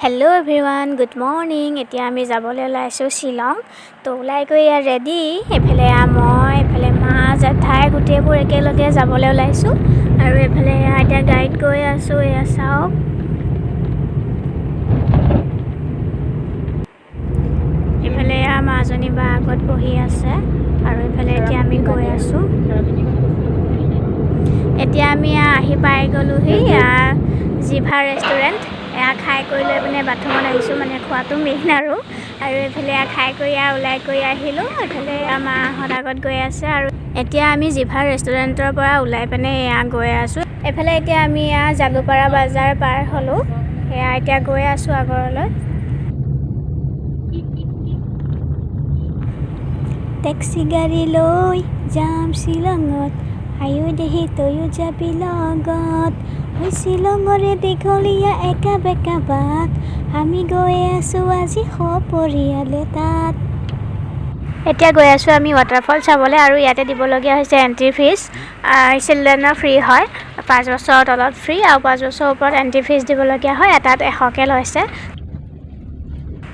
Hello everyone, good morning. এতিয়া আমি যাবলৈ ওলাইছো শিলং। তো ওলাই গৈ ৰেডি। এফালে মই, এফালে মা, জেঠাই গোটেইবোৰ একেলগে যাবলৈ ওলাইছো। আৰু এফালে এতিয়া গাইড গৈ আছো, এয়া চাওক। এফালে মাজনী বা আগত বহি আছে। আৰু এফালে এতিয়া আমি গৈ আছো। এতিয়া আমি আহি পাই গ'লোহি জিভা ৰেষ্টুৰেণ্ট। এয়া খাই কৰি লৈ পিনে বাথৰুমত আহিছোঁ, মানে খোৱাটো মেইন আৰু এইফালে খাই কৰি ওলাই কৰি আহিলোঁ। এইফালে মাহঁত আগত গৈ আছে আৰু এতিয়া আমি জিভা ৰেষ্টুৰেণ্টৰ পৰা ওলাই পিনে গৈ আছোঁ। এইফালে এতিয়া আমি জালুকপাৰা বাজাৰ পাৰ হ'লোঁ। এতিয়া গৈ আছোঁ আগৰলৈ। টেক্সি গাড়ী লৈ যাম শ্বিলঙত, আয়ো দেহি তয়ো যাবি লগত। শ্বিলঙৰে দীঘলীয়া একা বেকা বাট, আমি গৈ আছোঁ আজি সপৰিয়ালে তাত। এতিয়া গৈ আছোঁ আমি ৱাটাৰফল চাবলৈ, আৰু ইয়াতে দিবলগীয়া হৈছে এণ্ট্ৰি ফিজ। চিলড্ৰেনৰ ফ্ৰী হয়, 5 বছৰৰ তলত ফ্ৰী, আৰু 5 বছৰৰ ওপৰত এণ্ট্ৰি ফিজ দিবলগীয়া হয়। এটাত 100কৈ লৈছে।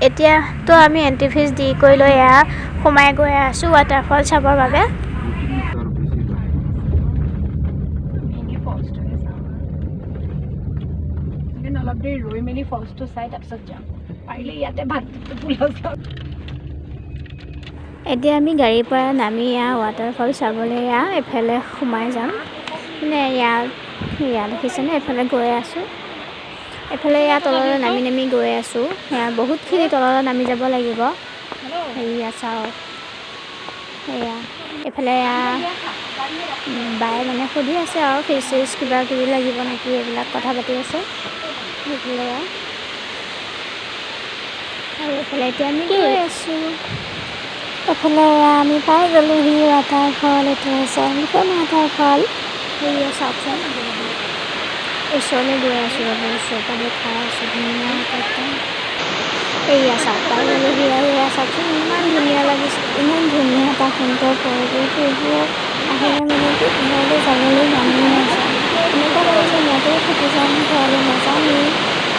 এতিয়াতো আমি এণ্ট্ৰি ফিজ দি কৰি লৈ সোমাই গৈ আছোঁ ৱাটাৰফল চাবৰ বাবে। অলপ দেৰি ৰৈ মেলি ফলছটো চাই তাৰপিছত যাম, পাৰিলে ইয়াতে ভাত এতিয়া আমি গাড়ীৰ পৰা নামি ৱাটাৰফল চাবলৈ এফালে সোমাই যাম। মানে ইয়াত দেখিছেনে, এফালে গৈ আছোঁ। এফালে তললৈ নামি নামি গৈ আছোঁ। বহুতখিনি তললৈ নামি যাব লাগিব। চাওক, এফালে বায়ে মানে সুধি আছে আৰু ফিজ চিজ কিবা কিবি লাগিব নেকি, এইবিলাক কথা পাতি আছে। সেইফালে আৰু এইফালে এতিয়া আমি গৈ আছোঁ। এফালে আমি পাই গ'লোহি ৱাটাৰফল। এইটো হৈছে ৱাটাৰফল। চাওকচোন, ওচৰলৈ গৈ আছোঁ ৰ'ব, ওচৰৰ পৰা দেখাই আছোঁ। ধুনীয়া একদম। চাওক, পাই গ'লোহি আৰু চাওকচোন, ইমান ধুনীয়া লাগিছে, ইমান ধুনীয়া এটা সুন্দৰ পৰিৱেশ। সেইবোৰ আহিলে মানে কি ঘৰলৈ যাবলৈ মনেই নাযায়। এনেকুৱা লাগে যে ইয়াতেই থাকি যাম, ঘৰলৈ নাযামেই,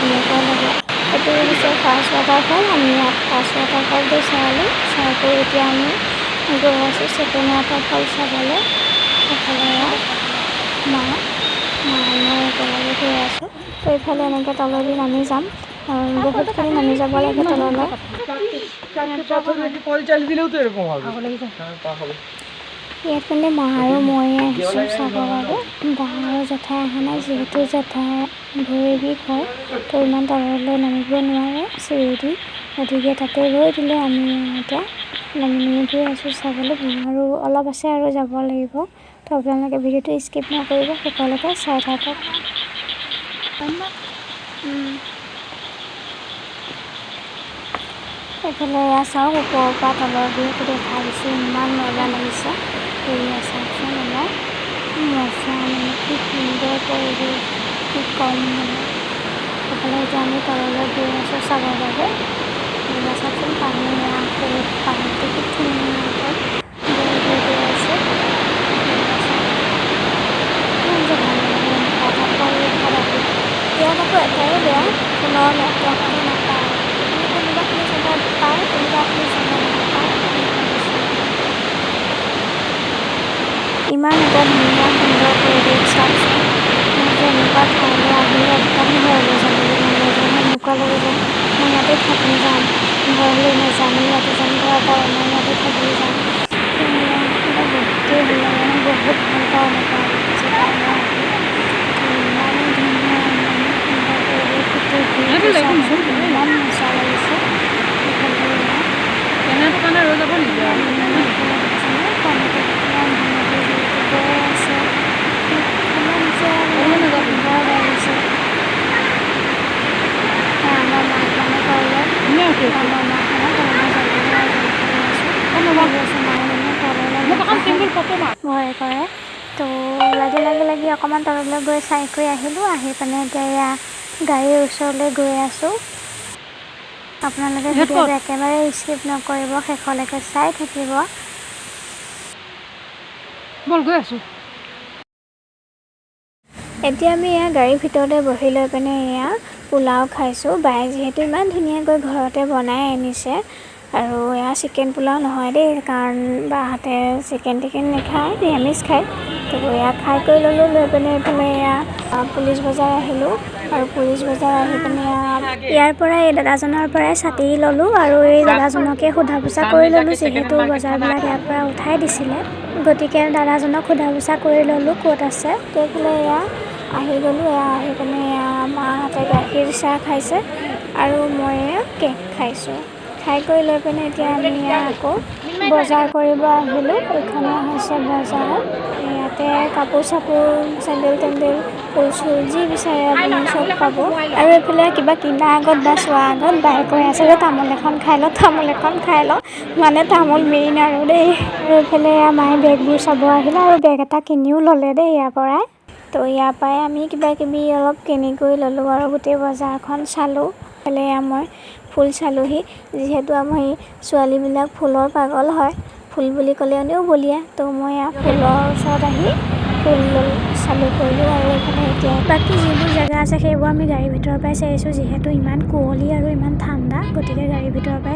এনেকুৱা লাগে। এইটো হৈছে ফাৰ্ষ্ট ৱাটাৰফল। আমি ইয়াত ফাৰ্ষ্ট ৱাটাৰফলটো চালোঁ, চাই কৰি এতিয়া আমি গৈ আছোঁ ছেকেণ্ড ৱাটাৰফল চাবলৈ। সেইফালে মই একেলগে গৈ আছোঁ। তো এইফালে এনেকৈ তললৈ নামি যাম, বহুতখিনি নামি যাব লাগে তললৈ। ইয়াত মানে মা আৰু ময়ে আহিছোঁ চাবৰ বাবে। বা আৰু জেঠাই অহা নাই, যিহেতু জেঠাই ভৰিৰ বিষ হয়, তো ইমান তললৈ নামিব নোৱাৰে চিৰিদি, গতিকে তাতে ৰৈ দিলে। আমি এতিয়া নামি গৈ আছোঁ চাবলৈ। আৰু অলপ আছে আৰু যাব লাগিব। তো আপোনালোকে ভিডিঅ'টো স্কিপ নকৰিব, শেষলৈকে চাই থাকক। এইফালে চাওক, ওপৰৰ পৰা তলৰ ভিউটো দেখাই দিছোঁ, ইমান মজা লাগিছে। চাওকচোন, অলপ মজা, মানে কি সুন্দৰ পৰিৱেশ, কি ক'ম মানে। এইফালে এতিয়া আমি তললৈ গৈ আছোঁ চাবৰ বাবে। চাওকচোন, পানীটো কি ধুনীয়াকৈ গৈ আছে। ইয়াত আকৌ এটাই বেয়া, ফোনৰ নেটৱৰ্কটো নাপায়। কোনোবাখিনি জেগাত পায়, কোনোবাখিনি জেগাত নাপায়। ইমান এটা ধুনীয়া সুন্দৰ পৰিৱেশ চাওকচোন। মই যে এনেকুৱা ঠাইলৈ আহিলে একদম ঘৰলৈ যাবলৈ মন নাযায়। এনেকুৱা লাগে যেন মই ইয়াতে থাকি যাম, ঘৰলৈ নাযামেই, ইয়াতে যেন ঘৰ এটা বনাই ইয়াতে থাকি যাম। বহুতেই ভাল লাগে, মই বহুত ভাল পাওঁ এনেকুৱা জেগালৈ আহি। ইমানেই ধুনীয়া, ইমানেই সুন্দৰ পৰিৱেশ, ইমান মজা লাগিছে। ভয় কৰে, তো লাগি অকণমান তললৈ গৈ চাই কৰি আহিলোঁ। আহি পিনে এতিয়া গাড়ীৰ ওচৰলৈ গৈ আছোঁ। আপোনালোকে ভিডিঅ'টো একেবাৰে স্কিপ নকৰিব, শেষলৈকে চাই থাকিব। এতিয়া আমি এয়া গাড়ীৰ ভিতৰতে বহি লৈ পিনে এয়া পোলাও খাইছোঁ। বায়ে যিহেতু ইমান ধুনীয়াকৈ ঘৰতে বনাই আনিছে আৰু এয়া চিকেন পোলাও নহয় দেই, কাৰণ বাহঁতে চিকেন টিকেন নাখায়, নিৰামিষ খায়। তো এয়া খাই কৰি ল'লোঁ, লৈ পিনে এইফালে এয়া পুলিচ বজাৰ আহিলোঁ আৰু পুলিচ বজাৰ আহি পিনে ইয়াৰ পৰা এই দাদাজনৰ পৰাই ছাতি ল'লোঁ আৰু এই দাদাজনকে সোধা পোছা কৰি ল'লোঁ, যিহেতু বজাৰবিলাক ইয়াৰ পৰা উঠাই দিছিলে। গতিকে দাদাজনক সোধা পোছা কৰি ল'লোঁ ক'ত আছে। তো এইফালে এয়া আহি গ'লোঁ, এয়া আহি পিনে এয়া মাহঁতে গাখীৰ চাহ খাইছে আৰু মই কেক খাইছোঁ। খাই কৰি লৈ পিনে এতিয়া আমি আকৌ বজাৰ কৰিব আহিলোঁ। এইখনে হৈছে বজাৰ। ইয়াতে কাপোৰ চাপোৰ, চেণ্ডেল টেণ্ডেল, ফুল চুল যি বিচাৰে আপুনি চব পাব। আৰু এইফালে কিবা কিনা আগত বা চোৱা আগত বায়ে কৈ আছে যে তামোল এখন খাই লওঁ, তামোল এখন খাই লওঁ, মানে তামোল মেইন আৰু দেই। আৰু এইফালে মায়ে বেগবোৰ চাব আহিলে আৰু বেগ এটা কিনিও ল'লে দেই ইয়াৰ পৰাই। তো ইয়াৰ পৰাই আমি কিবা কিবি অলপ কিনি কৰি ল'লোঁ আৰু গোটেই বজাৰখন চালোঁ। এইফালে মই ফুল চালোঁহি, যিহেতু আমি ছোৱালীবিলাক ফুলৰ পাগল হয়, ফুল বুলি ক'লে এনেও বলিয়া। তো মই ফুলৰ ওচৰত আহি ফুল চালোঁ কৰিলোঁ আৰু এইফালে এতিয়া বাকী যিবোৰ জেগা আছে সেইবোৰ আমি গাড়ীৰ ভিতৰৰ পৰাই চাইছোঁ, যিহেতু ইমান কুঁৱলী আৰু ইমান ঠাণ্ডা, গতিকে গাড়ীৰ ভিতৰৰ পৰাই